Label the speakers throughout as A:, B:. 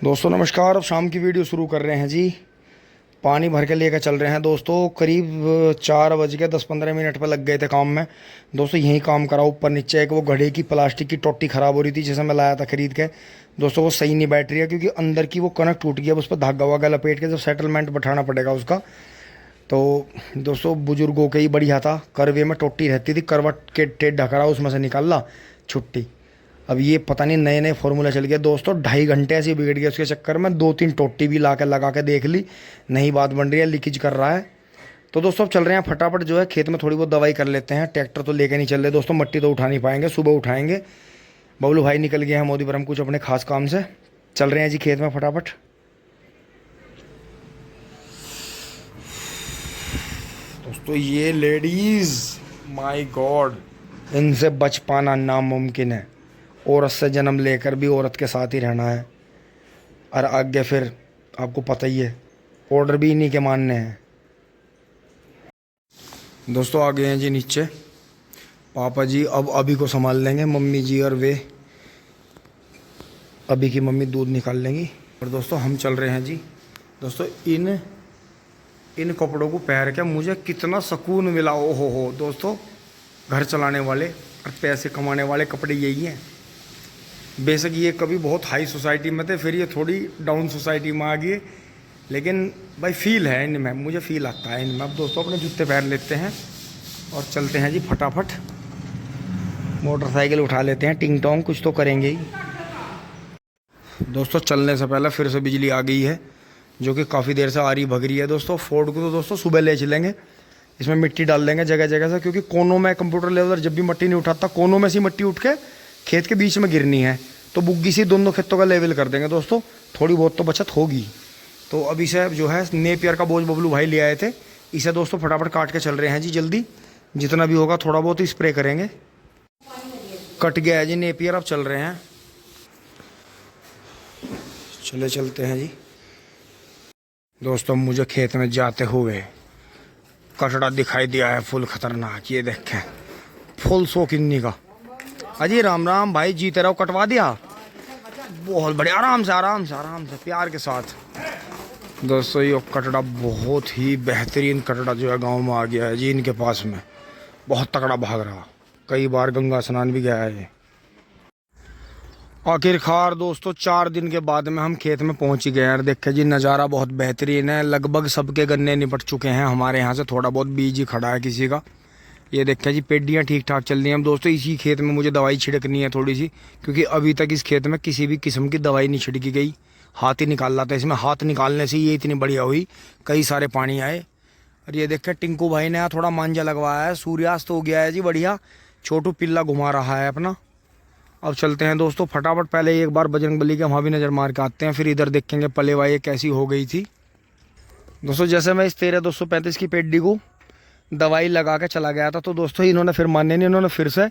A: दोस्तों नमस्कार। अब शाम की वीडियो शुरू कर रहे हैं जी। पानी भर के लेकर चल रहे हैं दोस्तों। करीब 4 बज के 10-15 मिनट पर लग गए थे काम में दोस्तों। यही काम करा ऊपर नीचे। एक वो घड़े की प्लास्टिक की टोटी ख़राब हो रही थी जिसे मैं लाया था ख़रीद के दोस्तों। वो सही नहीं बैठ रही है क्योंकि अंदर की वो कनक टूट गया। उस पर धागा वागा लपेट के जब सेटलमेंट बैठाना पड़ेगा उसका। तो दोस्तों बुजुर्गों के ही बढ़िया था। करवे में टोटी रहती थी, करवट के टेढ़ा करा उसमें से निकाला छुट्टी। अब ये पता नहीं नए नए फॉर्मूला चल गया दोस्तों। 2.5 घंटे ऐसे बिगड़ गया उसके चक्कर में। 2-3 टोटी भी ला के लगा के देख ली, नहीं बात बन रही है, लीकेज कर रहा है। तो दोस्तों अब चल रहे हैं फटाफट जो है खेत में थोड़ी बहुत दवाई कर लेते हैं। ट्रैक्टर तो लेके नहीं चल रहे दोस्तों, मट्टी तो उठा नहीं पाएंगे, सुबह उठाएंगे। बबलू भाई निकल गए हैं मोदीपुरम कुछ अपने खास काम से। चल रहे हैं जी खेत में फटाफट। दोस्तों ये लेडीज़, माय गॉड, इनसे बच पाना नामुमकिन है। औरत से जन्म लेकर भी औरत के साथ ही रहना है, और आगे फिर आपको पता ही है ऑर्डर भी इन्हीं के मानने हैं। दोस्तों आ गए हैं जी नीचे। पापा जी अब अभी को संभाल लेंगे, मम्मी जी और वे अभी की मम्मी दूध निकाल लेंगी। और दोस्तों हम चल रहे हैं जी। दोस्तों इन कपड़ों को पहन के मुझे कितना सुकून मिला। ओ हो दोस्तों, घर चलाने वाले और पैसे कमाने वाले कपड़े यही हैं। बेशक ये कभी बहुत हाई सोसाइटी में थे, फिर ये थोड़ी डाउन सोसाइटी में आ गए, लेकिन भाई फील है इनमें, मुझे फील आता है इनमें। अब दोस्तों अपने जूते पहन लेते हैं और चलते हैं जी फटाफट। मोटरसाइकिल उठा लेते हैं, टिंग टोंग कुछ तो करेंगे ही। दोस्तों चलने से पहले फिर से बिजली आ गई है, जो कि काफ़ी देर से आ रही भग रही है दोस्तों। फोर्ड को तो दोस्तों सुबह ले चलेंगे, इसमें मिट्टी डाल देंगे जगह जगह से, क्योंकि कोनों में कंप्यूटर लेवल जब भी मिट्टी नहीं उठाता, कोनों में से मिट्टी उठ के खेत के बीच में गिरनी है। तो बुग्गी से दोनों खेतों का लेवल कर देंगे दोस्तों, थोड़ी बहुत तो बचत होगी। तो अभी से जो है नेपियर का बोझ बबलू भाई ले आए थे, इसे दोस्तों फटाफट काट के चल रहे हैं जी जल्दी। जितना भी होगा थोड़ा बहुत ही स्प्रे करेंगे। कट गया है जी नेपियर, अब चल रहे हैं। चलते हैं जी दोस्तों। मुझे खेत में जाते हुए कचड़ा दिखाई दिया है फुल खतरनाक। ये देखें फुल 100 किन्नी का। अजी राम राम भाई, जीते रहो, कटवा दिया। बहुत बढ़िया, आराम से प्यार के साथ। दोस्तों ये कटड़ा बहुत ही बेहतरीन कटड़ा जो है गांव में आ गया है जी इनके पास में। बहुत तगड़ा भाग रहा, कई बार गंगा स्नान भी गया है ये। आखिरकार दोस्तों 4 दिन के बाद में हम खेत में पहुंच ही गए हैं। देखे जी नज़ारा बहुत बेहतरीन है। लगभग सबके गन्ने निपट चुके हैं, हमारे यहाँ से थोड़ा बहुत बीज ही खड़ा है किसी का। ये देखें जी पेडियाँ ठीक ठाक चल रही हैं। अब दोस्तों इसी खेत में मुझे दवाई छिड़कनी है थोड़ी सी, क्योंकि अभी तक इस खेत में किसी भी किस्म की दवाई नहीं छिड़की गई। हाथ ही निकाल रहा था इसमें, हाथ निकालने से ये इतनी बढ़िया हुई, कई सारे पानी आए। और ये देखें टिंकू भाई ने थोड़ा मांझा लगवाया है। सूर्यास्त हो गया है जी बढ़िया, छोटू पिल्ला घुमा रहा है अपना। अब चलते हैं दोस्तों फटाफट। पहले एक बार बजरंगबली के वहाँ भी नज़र मार के आते हैं, फिर इधर देखेंगे पलेवा ये कैसी हो गई थी। दोस्तों जैसे मैं इस 13-235 की पेड्डी को दवाई लगा के चला गया था, तो दोस्तों इन्होंने फिर माने नहीं, इन्होंने फिर से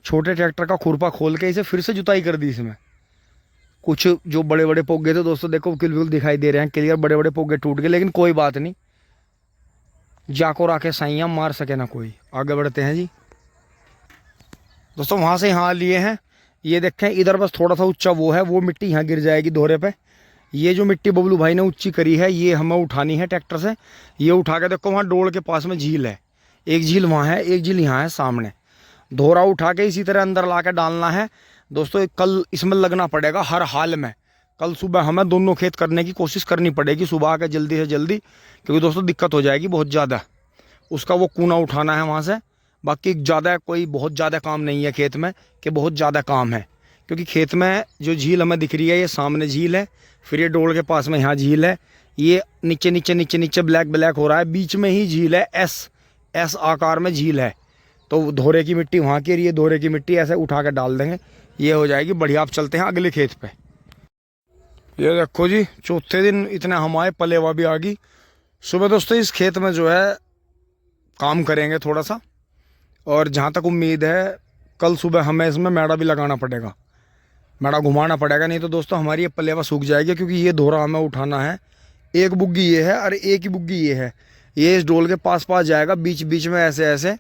A: छोटे ट्रैक्टर का खुरपा खोल के इसे फिर से जुताई कर दी। इसमें कुछ जो बड़े बड़े पोगे थे दोस्तों, देखो बिल्कुल दिखाई दे रहे हैं क्लियर, बड़े बड़े पोगे टूट गए, लेकिन कोई बात नहीं, जाको राखे साइयाँ मार सके ना कोई। आगे बढ़ते हैं जी दोस्तों। वहाँ से यहाँ लिए हैं, ये देखें इधर बस थोड़ा सा ऊंचा वो है, वो मिट्टी यहाँ गिर जाएगी दोहरे पे। ये जो मिट्टी बबलू भाई ने ऊंची करी है, ये हमें उठानी है ट्रैक्टर से। ये उठा के देखो वहाँ डोल के पास में झील है, एक झील वहाँ है, एक झील यहाँ है सामने। धोरा उठा के इसी तरह अंदर ला के डालना है दोस्तों। कल इसमें लगना पड़ेगा हर हाल में। कल सुबह हमें दोनों खेत करने की कोशिश करनी पड़ेगी, सुबह आकर जल्दी से जल्दी, क्योंकि दोस्तों दिक्कत हो जाएगी बहुत ज़्यादा। उसका वो कूना उठाना है वहाँ से। बाकी ज़्यादा कोई बहुत ज़्यादा काम नहीं है खेत में, कि बहुत ज़्यादा काम है, क्योंकि खेत में जो झील हमें दिख रही है, ये सामने झील है, फिर ये डोल के पास में यहाँ झील है, ये नीचे नीचे नीचे नीचे ब्लैक हो रहा है, बीच में ही झील है, एस आकार में झील है। तो धोरे की मिट्टी वहाँ की, ये धोरे की मिट्टी ऐसे उठा के डाल देंगे, ये हो जाएगी बढ़िया। आप चलते हैं अगले खेत पे। ये देखो जी चौथे दिन इतने हमारे पलेवा भी आ गई। सुबह दोस्तों इस खेत में जो है काम करेंगे थोड़ा सा, और जहाँ तक उम्मीद है कल सुबह हमें इसमें मैड़ा भी लगाना पड़ेगा, मैड़ा घुमाना पड़ेगा, नहीं तो दोस्तों हमारी ये पलेवा सूख जाएगी। क्योंकि ये धोरा हमें उठाना है, एक बुग्गी ये है और एक ही बुग्गी ये है, ये इस डोल के पास जाएगा बीच बीच में ऐसे ऐसे,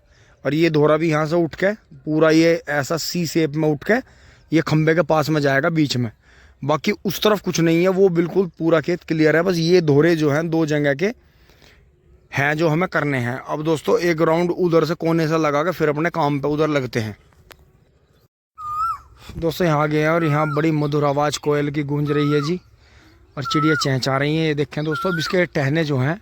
A: और ये धोरा भी यहाँ से उठ के पूरा ये ऐसा सी शेप में उठ के ये खंबे के पास में जाएगा बीच में। बाकी उस तरफ कुछ नहीं है, वो बिल्कुल पूरा खेत क्लियर है। बस ये दोहरे जो हैं 2 जगह के हैं जो हमें करने हैं। अब दोस्तों एक राउंड उधर से कोने से लगा के फिर अपने काम पे उधर लगते हैं। दोस्तों यहाँ गए हैं और यहाँ बड़ी मधुर आवाज़ कोयल की गूंज रही है जी, और चिड़िया चहचहा रही हैं। ये देखें दोस्तों, अब इसके टहने जो हैं,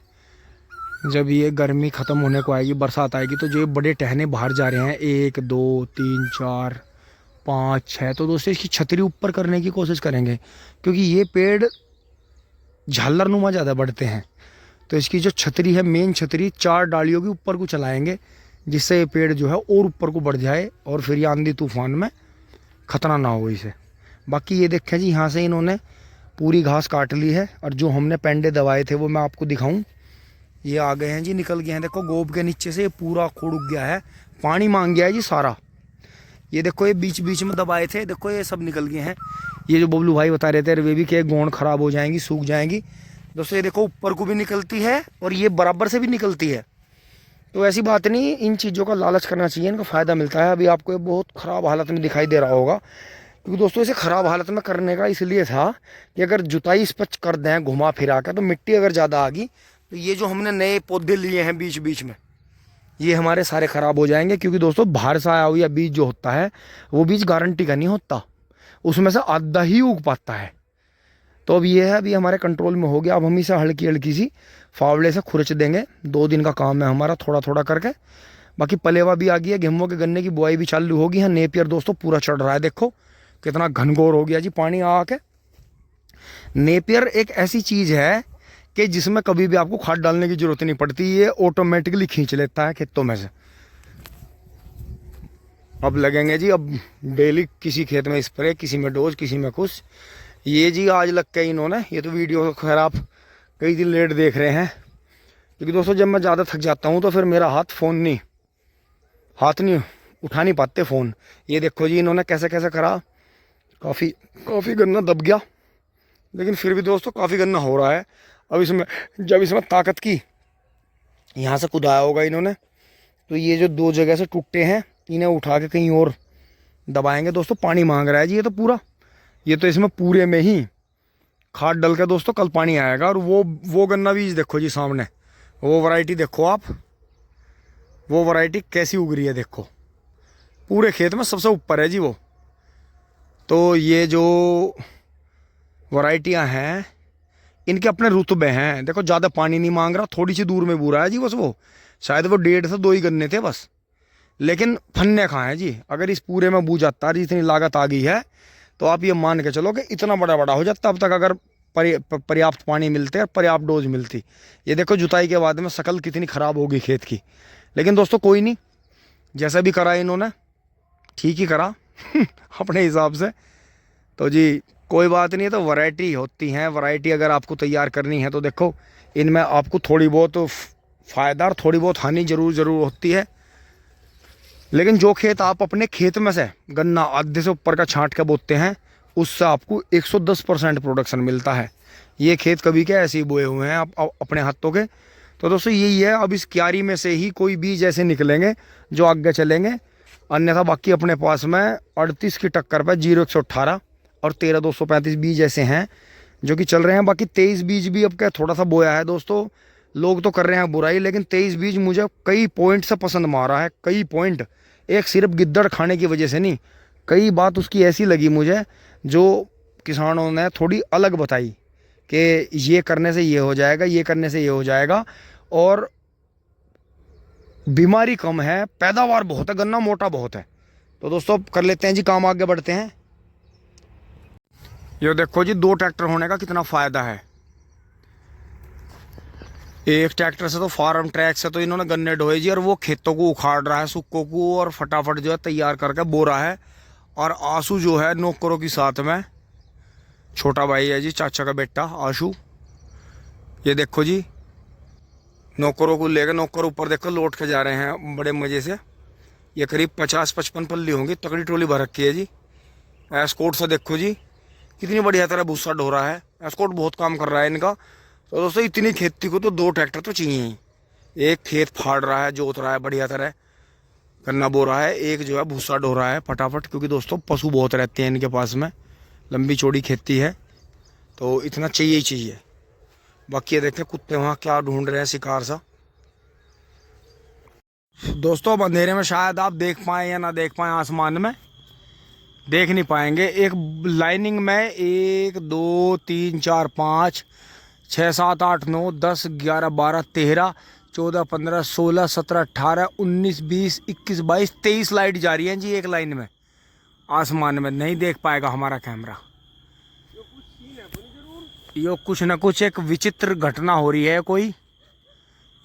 A: जब ये गर्मी ख़त्म होने को आएगी, बरसात आएगी, तो जो ये बड़े टहने बाहर जा रहे हैं 1 2 3 4 5 6, तो दोस्तों इसकी छतरी ऊपर करने की कोशिश करेंगे, क्योंकि ये पेड़ झालरनुमा ज़्यादा बढ़ते हैं। तो इसकी जो छतरी है, मेन छतरी 4 डालियों की ऊपर को चलाएंगे, जिससे ये पेड़ जो है और ऊपर को बढ़ जाए और फिर ये आंधी तूफान में खतरा ना हो इसे। बाकी ये देखें जी, यहाँ से इन्होंने पूरी घास काट ली है, और जो हमने पेंडे दबाए थे वो मैं आपको दिखाऊं, ये आ गए हैं जी, निकल गए हैं। देखो गोब के नीचे से ये पूरा खुड़ उग गया है, पानी मांग गया है जी सारा। ये देखो ये बीच बीच में दबाए थे, देखो ये सब निकल गए हैं। ये जो बबलू भाई बता रहे थे वे भी कि गोंद खराब हो जाएंगी, सूख जाएंगी। दोस्तों ये देखो ऊपर को भी निकलती है और ये बराबर से भी निकलती है। तो ऐसी बात नहीं, इन चीज़ों का लालच करना चाहिए, इनका फ़ायदा मिलता है। अभी आपको ये बहुत ख़राब हालत में दिखाई दे रहा होगा, क्योंकि दोस्तों इसे ख़राब हालत में करने का इसलिए था कि अगर जुताई इस पर कर दें घुमा फिरा कर, तो मिट्टी अगर ज़्यादा आ गई तो ये जो हमने नए पौधे लिए हैं बीच बीच में, ये हमारे सारे ख़राब हो जाएंगे। क्योंकि दोस्तों बाहर से आया हुआ बीज जो होता है, वो बीज गारंटी का नहीं होता, उसमें से आधा ही उग पाता है। तो अब ये है, अभी हमारे कंट्रोल में हो गया। अब हम इसे हल्की हल्की सी फावड़े से खुरच देंगे। 2 दिन का काम है हमारा, थोड़ा थोड़ा करके। बाकी पलेवा भी आ गई है, गेहूं के गन्ने की बुआई भी चालू होगी। यहाँ नेपियर दोस्तों पूरा चढ़ रहा है, देखो कितना घनघोर हो गया जी पानी आके। नेपियर एक ऐसी चीज़ है कि जिसमें कभी भी आपको खाद डालने की जरूरत नहीं पड़ती, ये ऑटोमेटिकली खींच लेता है खेतों में से। अब लगेंगे जी, अब डेली किसी खेत में स्प्रे, किसी में डोज, किसी में कुछ। ये जी आज लग के इन्होंने, ये तो वीडियो खैर आप कई दिन लेट देख रहे हैं, क्योंकि दोस्तों जब मैं ज़्यादा थक जाता हूँ तो फिर मेरा हाथ नहीं उठा नहीं पाते फ़ोन। ये देखो जी इन्होंने कैसे कैसे करा, काफ़ी गन्ना दब गया, लेकिन फिर भी दोस्तों काफ़ी गन्ना हो रहा है। अब इसमें जब इसमें ताकत की यहाँ से कुदाया होगा इन्होंने, तो ये जो 2 जगह से टूटे हैं इन्हें उठा के कहीं और दबाएंगे। दोस्तों पानी मांग रहा है जी ये तो पूरा, ये तो इसमें पूरे में ही खाद डल के दोस्तों कल पानी आएगा। और वो गन्ना बीज देखो जी सामने, वो वैरायटी देखो आप, वो वैरायटी कैसी उग रही है देखो, पूरे खेत में सबसे ऊपर है जी वो। तो ये जो वैरायटियां हैं इनके अपने रुतबे हैं, देखो ज़्यादा पानी नहीं मांग रहा, थोड़ी सी दूर में बू रहा है जी बस। वो शायद वो 1.5 से 2 ही गन्ने थे बस, लेकिन फन्ने कहाँ हैं जी। अगर इस पूरे में बू जाता, जितनी लागत आ गई है, तो आप ये मान के चलो कि इतना बड़ा हो जाता अब तक, अगर पर्याप्त पानी मिलते और पर्याप्त डोज मिलती। ये देखो जुताई के बाद में शक्ल कितनी ख़राब होगी खेत की, लेकिन दोस्तों कोई नहीं, जैसा भी करा इन्होंने ठीक ही करा अपने हिसाब से। तो जी कोई बात नहीं है, तो वैरायटी होती हैं। वैरायटी अगर आपको तैयार करनी है तो देखो इनमें आपको थोड़ी बहुत फ़ायदा और थोड़ी बहुत हानि ज़रूर होती है। लेकिन जो खेत आप अपने खेत में से गन्ना आधे से ऊपर का छांट के बोते हैं, उससे आपको 110% प्रोडक्शन मिलता है। ये खेत कभी क्या ऐसे ही बोए हुए हैं आप अपने हाथों के। तो दोस्तों यही है, अब इस क्यारी में से ही कोई बीज ऐसे निकलेंगे जो आगे चलेंगे, अन्यथा बाकी अपने पास में 38 की टक्कर पर 0-118 और 13-235 बीज ऐसे हैं जो कि चल रहे हैं। बाकी 23 बीज भी अब क्या थोड़ा सा बोया है दोस्तों, लोग तो कर रहे हैं बुराई, लेकिन 23 बीज मुझे कई पॉइंट से पसंद मारा है, कई पॉइंट। एक सिर्फ गिद्दड़ खाने की वजह से नहीं, कई बात उसकी ऐसी लगी मुझे जो किसानों ने थोड़ी अलग बताई कि ये करने से ये हो जाएगा, ये करने से ये हो जाएगा, और बीमारी कम है, पैदावार बहुत है, गन्ना मोटा बहुत है। तो दोस्तों कर लेते हैं जी काम, आगे बढ़ते हैं। ये देखो जी 2 ट्रैक्टर होने का कितना फ़ायदा है। एक ट्रैक्टर से तो फार्म ट्रैक से तो इन्होंने गन्ने ढोए जी, और वो खेतों को उखाड़ रहा है सुक्कों को, और फटाफट जो है तैयार करके बो रहा है। और आंसू जो है नौकरों के साथ में, छोटा भाई है जी, चाचा का बेटा आशू। ये देखो जी नौकरों को लेकर, नौकर ऊपर देखो लौट के जा रहे हैं बड़े मज़े से। ये करीब 50-55 पल्ली होंगी, तगड़ी ट्रोली भर रखी है जी। एस्कॉर्ट से देखो जी कितनी बढ़िया तरह भूसा ढो रहा है, एस्कॉर्ट बहुत काम कर रहा है इनका। तो दोस्तों इतनी खेती को तो 2 ट्रैक्टर तो चाहिए ही। एक खेत फाड़ रहा है, जोत रहा है बढ़िया तरह, गन्ना बो रहा है, एक जो है भूसा ढो रहा है फटाफट, क्योंकि दोस्तों पशु बहुत रहते हैं इनके पास में, लंबी चौड़ी खेती है, तो इतना चाहिए ही चाहिए। बाकी ये देखें कुत्ते वहाँ क्या ढूंढ रहे हैं, शिकार सा। दोस्तों अब अंधेरे में शायद आप देख पाएँ या ना देख पाएँ, आसमान में देख नहीं पाएंगे। एक लाइनिंग में 1 2 3 4 5 6 7 8 9 10 11 12 13 14 15 16 17 18 19 20 21 22 23 लाइट जा रही हैं जी एक लाइन में आसमान में। नहीं देख पाएगा हमारा कैमरा। यो कुछ ना कुछ एक विचित्र घटना हो रही है कोई।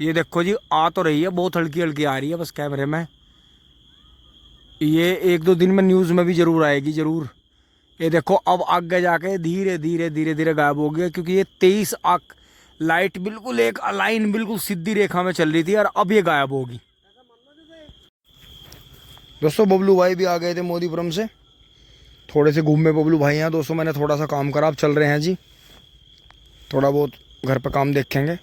A: ये देखो जी आ तो रही है, बहुत हल्की हल्की आ रही है बस कैमरे में। ये 1-2 दिन में न्यूज़ में भी ज़रूर आएगी ज़रूर। ये देखो अब आगे जाके धीरे धीरे धीरे धीरे गायब हो गया, क्योंकि ये 23 आंख लाइट बिल्कुल एक अलाइन बिल्कुल सीधी रेखा में चल रही थी और अब ये गायब होगी। दोस्तों बबलू भाई भी आ गए थे मोदीपुरम से, थोड़े से घूमे बबलू भाई हैं। दोस्तों मैंने थोड़ा सा काम करा, अब चल रहे हैं जी, थोड़ा बहुत घर पर काम देखेंगे।